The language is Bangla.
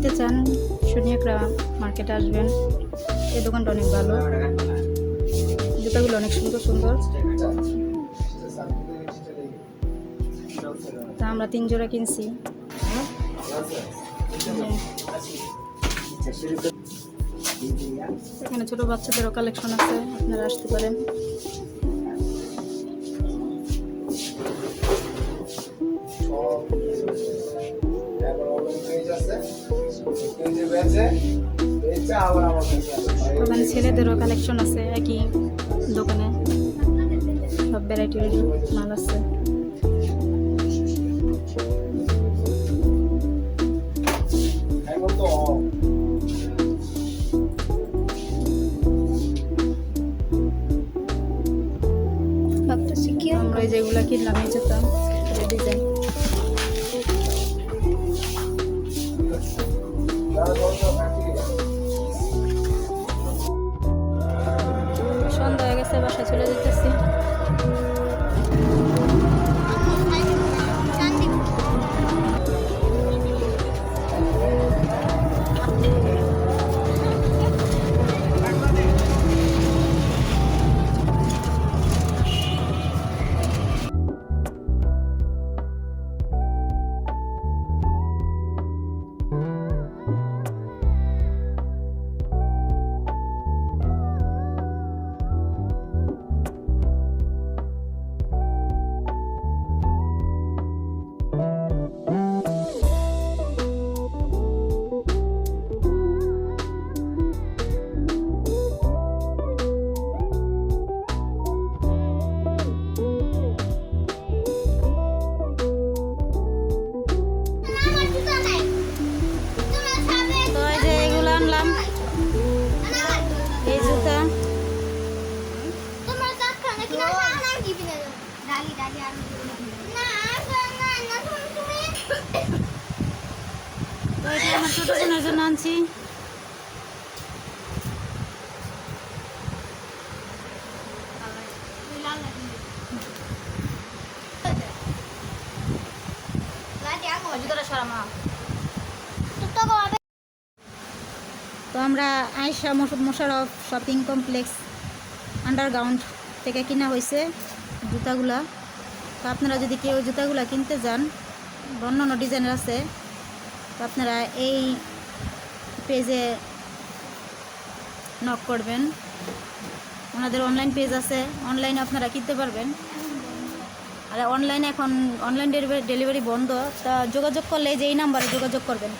কিনতে চান সোনিয়াকড়া মার্কেটে আসবেন। এই দোকানটা অনেক ভালো, জুতাগুলো অনেক সুন্দর সুন্দর। তা আমরা 3 জোড়া কিনছি। এখানে ছোট বাচ্চাদেরও কালেকশন আছে, আপনারা আসতে পারেন। ওখানে ছেলেদেরও কালেকশন আছে, একই দোকানে সব ভ্যারাইটির মাল আছে। আমরা যেগুলা কিনলাম এই যেতাম ডিজাইন। সন্ধ্যা হয়ে গেছে, বাসায় চলে যেতেছি। আমার ছোট বোনের জন্য আনছি। তো আমরা Ayesha Mosharraf shopping complex underground থেকে কিনা হয়েছে জুতাগুলা। তো আপনারা যদি কেউ জুতাগুলা কিনতে যান, অন্যান্য ডিজাইনের আছে, তো আপনারা এই পেজে নক করবেন। ওনাদের অনলাইন পেজ আছে, অনলাইনে আপনারা কিনতে পারবেন। আর অনলাইনে এখন অনলাইন ডেলিভারি বন্ধ, তা যোগাযোগ করলে যে এই নাম্বারে যোগাযোগ করবেন।